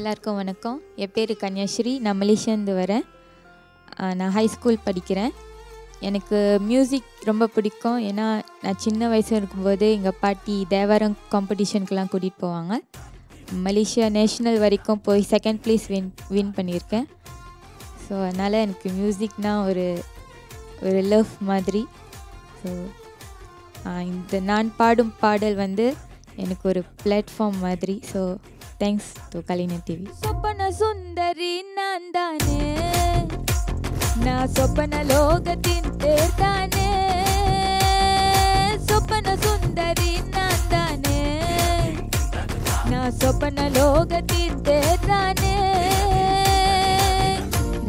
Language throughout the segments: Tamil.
எல்லாருக்கும் வணக்கம். என் பேர் கன்யாஸ்ரீ. நான் மலேசியாந்து வரேன். நான் ஹை ஸ்கூல் படிக்கிறேன். எனக்கு மியூசிக் ரொம்ப பிடிக்கும். ஏன்னா நான் சின்ன வயசு இருக்கும்போது எங்கள் பாட்டி தேவாரம் காம்படிஷனுக்கெலாம் கூட்டிகிட்டு போவாங்க. மலேசியா நேஷ்னல் வரைக்கும் போய் செகண்ட் ப்ளேஸ் வின் பண்ணியிருக்கேன். ஸோ அதனால் எனக்கு மியூசிக்னால் ஒரு லவ் மாதிரி. ஸோ இந்த நான் பாடும் பாடல் எனக்கு ஒரு பிளாட்ஃபார்ம் மாதிரி. So thanks to Kalaignar TV. சொப்பன சுந்தரி நான் தானே, நான் சொப்பன லோகத்தின் பேர் தானே. சொப்பன சுந்தரி நான் தானே, நான் சொப்பன லோகத்தின் பேர் தானே.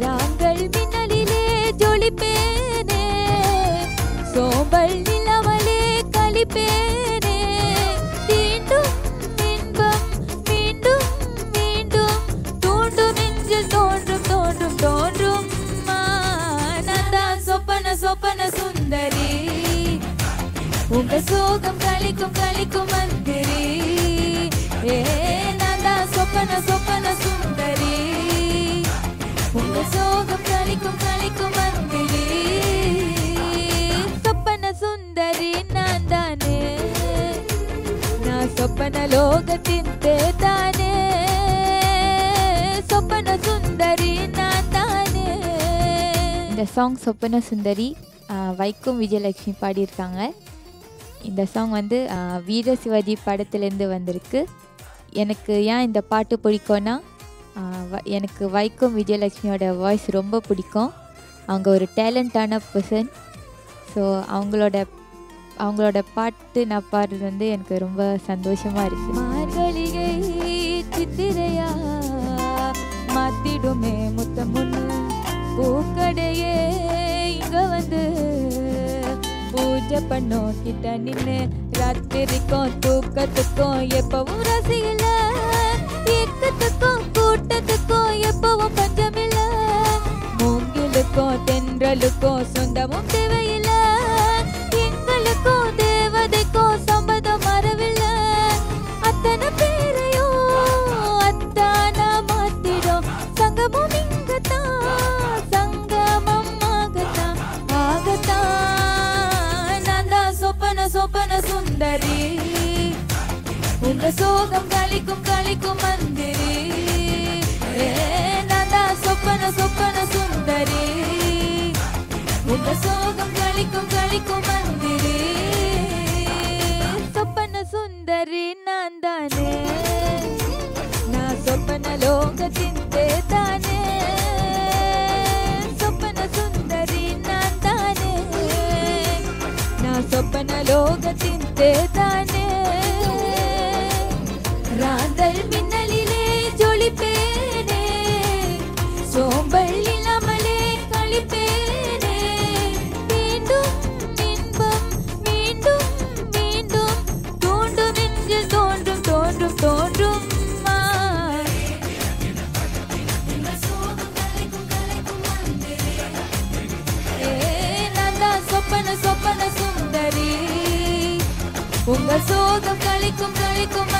ராங்கள் மின்னலிலே ஜொலிப்பேனே, சோம்பல் நிலவலே கழிப்பேனே. தீண்டும் இன்பம் மீண்டும் மீண்டும் தூண்டும் நெஞ்சில் தோன்றும் தோன்றும் தோன்றும். நான் தான் சொப்பன சொப்பன சுந்தரி, உங்க சோகம் கழிக்கும் கழிக்கும் மந்திரி. நான் தான் சொப்பன சொப்பன சுந்தரி, உங்க சோகம் கழிக்கும் கழிக்கும் மந்திரி. சொப்பன சுந்தரி நான் தானே, நான் சொப்பன லோகத்தின் தேதானே. சொப்பன சுந்தரி நான் தானே. இந்த சாங் சொப்பன சுந்தரி வைக்கம் விஜயலட்சுமி பாடியிருக்காங்க. இந்த சாங் வீர சிவாஜி படத்துலேருந்து வந்திருக்கு. எனக்கு ஏன் இந்த பாட்டு பிடிக்கும்னா, எனக்கு வைக்கம் விஜயலட்சுமியோட வாய்ஸ் ரொம்ப பிடிக்கும். அவங்க ஒரு டேலண்டான பர்சன். ஸோ அவங்களோட பாட்டு நான் பாடுறது எனக்கு ரொம்ப சந்தோஷமாக இருக்குது. மார்கழிகை சித்திரையா மாத்திடுமே முத்தம் முன்னு, பூக்கடையே இங்கே பூஜை பண்ணோம் கிட்ட நின்று. ராத்திரிக்கும் தூக்கத்துக்கும் எப்பவும் ரசிகல, ஏக்கத்துக்கும் கூட்டத்துக்கும் எப்பவும் பஞ்சமில்ல. மூங்கிலுக்கும் தென்றலுக்கும் சொந்தமும் தேவையில்லை, எங்களுக்கும் தேவதைக்கும் சம்பதம் மறவில்லை. அத்தனை பேரையும் அத்தானா மாத்திடும், சங்கமும் இங்கத்தான் சங்கமம் ஆகத்தான் ஆகத்தான். நான் தான் சொப்பன சொப்பன சுந்தரி, உங்க சோகம் கழிக்கும் கழிக்கும் மந்திரி. நான் தான் சொப்பன சொப்பன சுந்தரி, உங்க சோகம் கழிக்கும் கழிக்கும் மந்திரி. சொப்பன சுந்தரி நான் தானே, நான் சொப்பன லோகத்தின் தேதானே. சொப்பன சுந்தரி நான் தானே, நான் சொப்பன லோகத்தின் தேதானே. ராந்தல் மின்னலிலே ஜொலிப்பேனே, சோம்பல் இல்லாமலே கழிப்பேனே. மீண்டும் இன்பம் மீண்டும் மீண்டும் தோன்றும் நெஞ்சில் தோன்றும் தோன்றும் தோன்றும். நான் தான் சொப்பன சொப்பன சுந்தரி, உங்க சோகம் கழிக்கும் கழிக்கும்